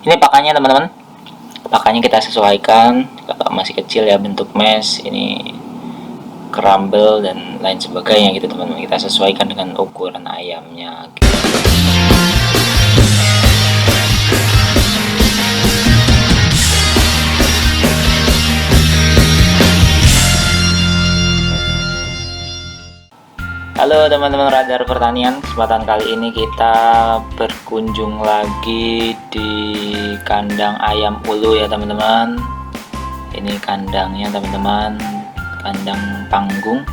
Ini pakannya teman-teman, pakannya kita sesuaikan. Kalau masih kecil ya bentuk mesh, ini kerambel dan lain sebagainya gitu teman-teman, kita sesuaikan dengan ukuran ayamnya gitu. Halo teman-teman Radar Pertanian, kesempatan kali ini kita berkunjung lagi di kandang ayam ulu ya teman-teman. Ini kandangnya teman-teman, kandang panggung,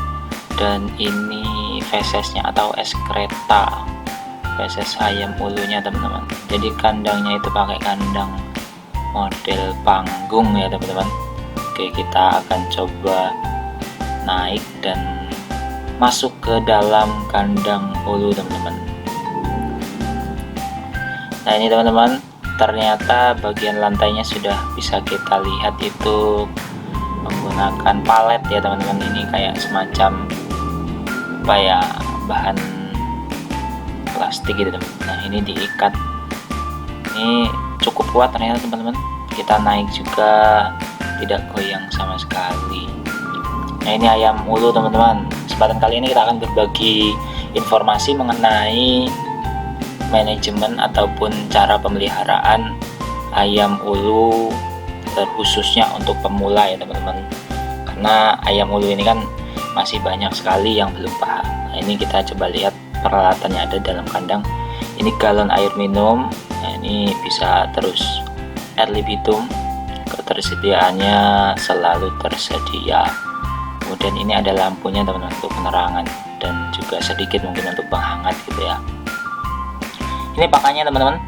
dan ini fesesnya atau ekskreta feses ayam ulunya teman-teman. Jadi kandangnya itu pakai kandang model panggung ya teman-teman. Oke, kita akan coba naik dan masuk ke dalam kandang ulu teman-teman. Nah ini teman-teman, ternyata bagian lantainya sudah bisa kita lihat itu menggunakan palet ya teman-teman. Ini kayak semacam apa ya, bahan plastik gitu teman-teman. Nah ini diikat, ini cukup kuat ternyata teman-teman. Kita naik juga tidak goyang sama sekali. Nah ini ayam ulu teman-teman. Kesempatan kali ini kita akan berbagi informasi mengenai manajemen ataupun cara pemeliharaan ayam ulu, terkhususnya untuk pemula ya teman-teman. Karena ayam ulu ini kan masih banyak sekali yang belum paham. Nah ini kita coba lihat peralatannya ada dalam kandang. Ini galon air minum. Nah ini bisa terus ad libitum, ketersediaannya selalu tersedia. Kemudian ini ada lampunya teman-teman untuk penerangan, dan juga sedikit mungkin untuk penghangat gitu ya. Ini pakannya teman-teman,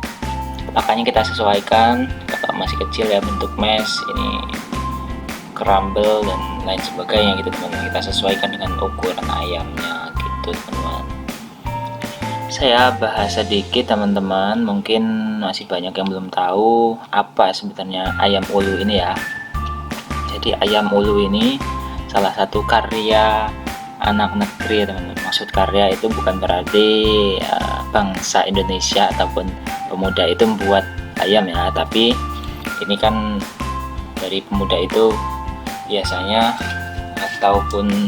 pakannya kita sesuaikan. Kalau masih kecil ya bentuk mesh, ini kerambel dan lain sebagainya gitu teman-teman, kita sesuaikan dengan ukuran ayamnya gitu teman-teman. Saya bahas sedikit teman-teman, mungkin masih banyak yang belum tahu apa sebenarnya ayam ulu ini ya. Jadi ayam ulu ini salah satu karya anak negeri ya teman-teman. Maksud karya itu bukan berarti bangsa Indonesia ataupun pemuda itu membuat ayam ya, tapi ini kan dari pemuda itu biasanya ataupun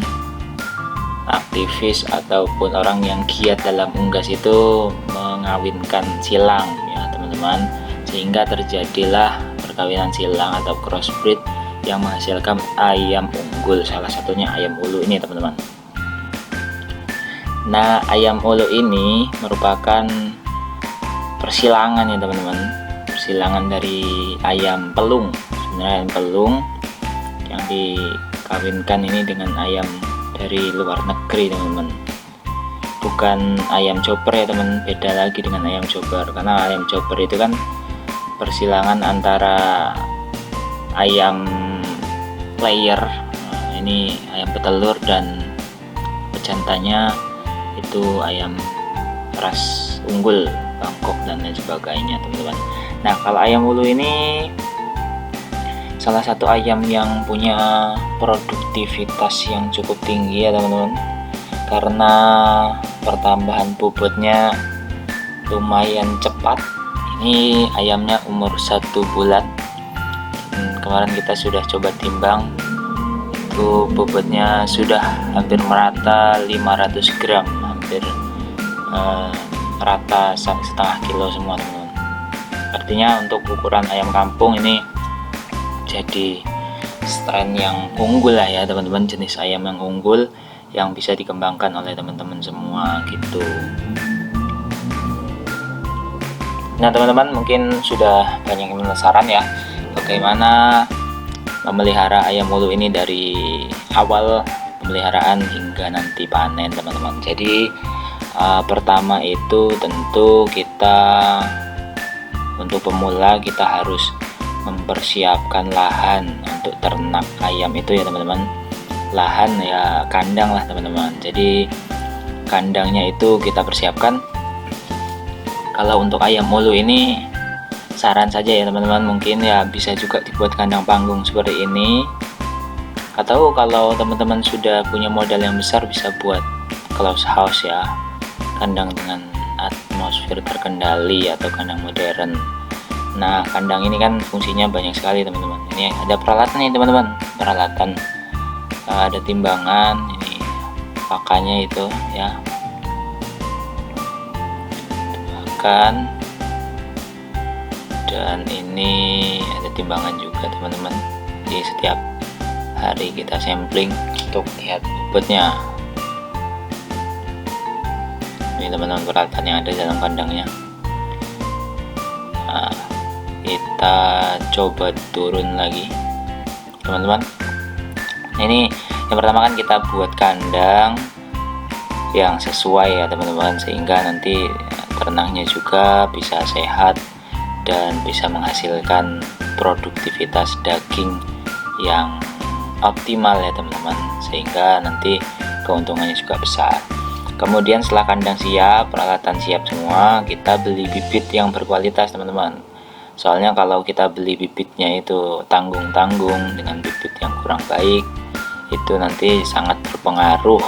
aktivis ataupun orang yang giat dalam unggas itu mengawinkan silang ya teman-teman, sehingga terjadilah perkawinan silang atau crossbreed yang menghasilkan ayam unggul, salah satunya ayam ulu ini teman-teman. Nah ayam ulu ini merupakan persilangan ya teman-teman, persilangan dari ayam pelung. Sebenarnya ayam pelung yang dikawinkan ini dengan ayam dari luar negeri teman-teman, bukan ayam chopper ya teman, beda lagi dengan ayam chopper. Karena ayam chopper itu kan persilangan antara ayam player, ini ayam petelur, dan pejantannya itu ayam ras unggul, Bangkok dan lain sebagainya teman-teman. Nah kalau ayam ulu ini salah satu ayam yang punya produktivitas yang cukup tinggi ya teman-teman, karena pertambahan bobotnya lumayan cepat. Ini ayamnya umur 1 bulan. Kemarin kita sudah coba timbang, itu bobotnya sudah hampir merata 500 gram, hampir rata 1,5 kilo semua teman-teman. Artinya untuk ukuran ayam kampung ini jadi strain yang unggul lah ya teman-teman, jenis ayam yang unggul yang bisa dikembangkan oleh teman-teman semua gitu. Nah teman-teman mungkin sudah banyak yang penasaran ya bagaimana memelihara ayam ulu ini dari awal pemeliharaan hingga nanti panen teman-teman. Jadi pertama itu tentu kita untuk pemula kita harus mempersiapkan lahan untuk ternak ayam itu ya teman-teman. Lahan ya kandang lah teman-teman. Jadi kandangnya itu kita persiapkan. Kalau untuk ayam ulu ini saran saja ya teman-teman, mungkin ya bisa juga dibuat kandang panggung seperti ini, atau kalau teman-teman sudah punya modal yang besar bisa buat close house ya, kandang dengan atmosfer terkendali atau kandang modern. Nah, kandang ini kan fungsinya banyak sekali teman-teman. Ini ada peralatan nih teman-teman, peralatan ada timbangan, ini pakannya itu ya, pakan, dan ini ada timbangan juga teman-teman. Di setiap hari kita sampling untuk lihat bobotnya. Ini teman-teman peralatan yang ada dalam kandangnya. Nah, kita coba turun lagi teman-teman. Ini yang pertama kan kita buat kandang yang sesuai ya teman-teman, sehingga nanti ternaknya juga bisa sehat dan bisa menghasilkan produktivitas daging yang optimal ya teman-teman, sehingga nanti keuntungannya juga besar. Kemudian setelah kandang siap, peralatan siap semua, kita beli bibit yang berkualitas teman-teman. Soalnya kalau kita beli bibitnya itu tanggung-tanggung dengan bibit yang kurang baik, itu nanti sangat berpengaruh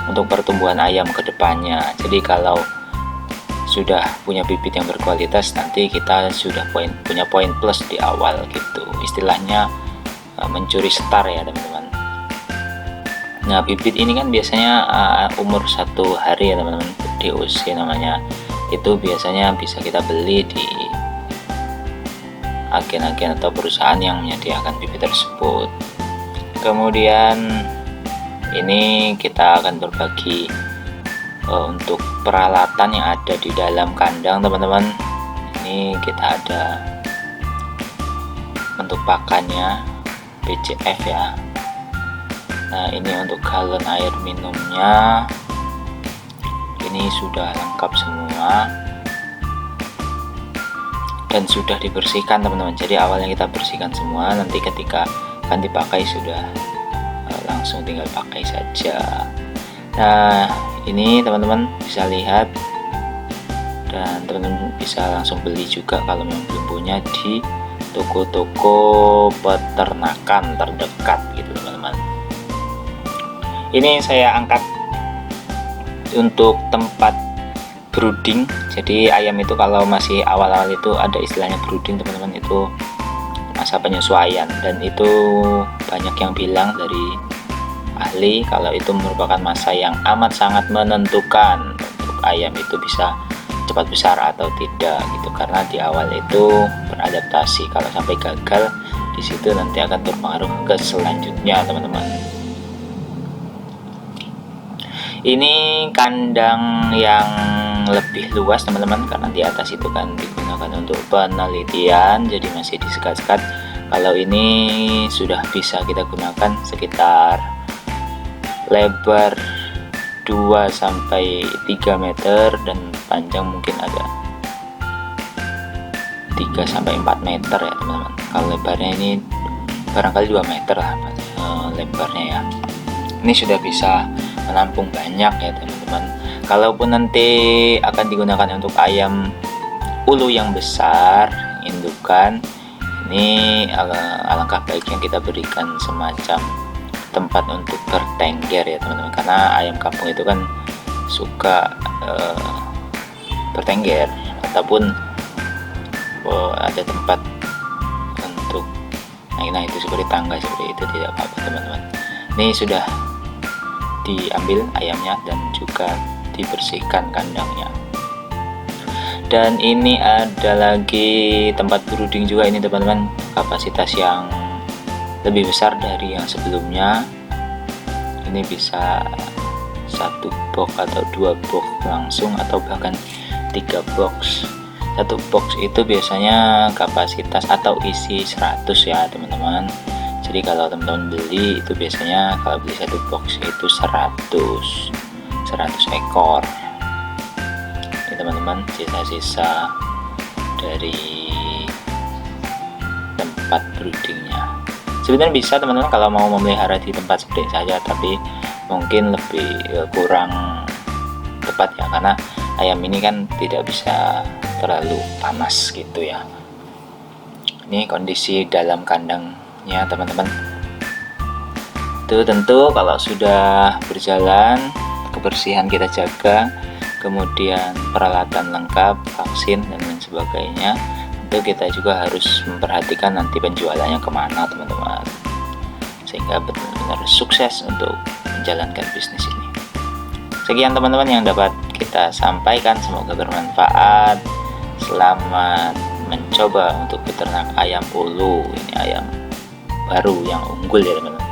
untuk pertumbuhan ayam ke depannya. Jadi kalau sudah punya bibit yang berkualitas, nanti kita sudah punya poin plus di awal gitu. Istilahnya mencuri star ya teman-teman. Nah, bibit ini kan biasanya umur 1 hari ya teman-teman, DOC namanya. Itu biasanya bisa kita beli di agen-agen atau perusahaan yang menyediakan bibit tersebut. Kemudian ini kita akan berbagi untuk peralatan yang ada di dalam kandang teman-teman. Ini kita ada untuk pakannya BCF ya. Nah, ini untuk galon air minumnya, ini sudah lengkap semua dan sudah dibersihkan teman-teman. Jadi awalnya kita bersihkan semua, nanti ketika akan dipakai sudah langsung tinggal pakai saja. Nah, ini teman-teman bisa lihat, dan teman-teman bisa langsung beli juga kalau memang belum punya di toko-toko peternakan terdekat gitu teman-teman. Ini saya angkat untuk tempat brooding. Jadi ayam itu kalau masih awal-awal itu ada istilahnya brooding teman-teman, itu masa penyesuaian, dan itu banyak yang bilang dari ahli kalau itu merupakan masa yang amat sangat menentukan untuk ayam itu bisa cepat besar atau tidak gitu, karena di awal itu beradaptasi. Kalau sampai gagal di situ nanti akan berpengaruh ke selanjutnya teman-teman. Ini kandang yang lebih luas teman-teman, karena di atas itu kan digunakan untuk penelitian, jadi masih disekat-sekat. Kalau ini sudah bisa kita gunakan sekitar lebar 2-3 meter dan panjang mungkin ada 3-4 meter ya teman-teman. Kalau lebarnya ini barangkali 2 meter lah lebarnya ya. Ini sudah bisa menampung banyak ya teman-teman. Kalaupun nanti akan digunakan untuk ayam ulu yang besar, indukan, ini alangkah baiknya kita berikan semacam tempat untuk bertengger ya teman-teman, karena ayam kampung itu kan suka bertengger, ataupun ada tempat untuk nah itu seperti tangga seperti itu, tidak apa-apa teman-teman. Ini sudah diambil ayamnya dan juga dibersihkan kandangnya. Dan ini ada lagi tempat brooding juga ini teman-teman, kapasitas yang lebih besar dari yang sebelumnya. Ini bisa 1 box atau 2 box langsung, atau bahkan 3 box. 1 box itu biasanya kapasitas atau isi 100 ya teman-teman. Jadi kalau teman-teman beli itu biasanya kalau beli 1 box itu 100 ekor. Ini teman-teman sisa-sisa dari tempat broodingnya. Sebenarnya bisa teman-teman kalau mau memelihara di tempat seperti saja, tapi mungkin lebih kurang tepat ya, karena ayam ini kan tidak bisa terlalu panas gitu ya. Ini kondisi dalam kandangnya teman-teman. Itu tentu kalau sudah berjalan, kebersihan kita jaga, kemudian peralatan lengkap, vaksin dan lain sebagainya, tentu kita juga harus memperhatikan nanti penjualannya kemana teman-teman, sehingga benar-benar sukses untuk menjalankan bisnis ini. Sekian teman-teman yang dapat kita sampaikan, semoga bermanfaat. Selamat mencoba untuk beternak ayam ulu. Ini ayam baru yang unggul ya teman-teman.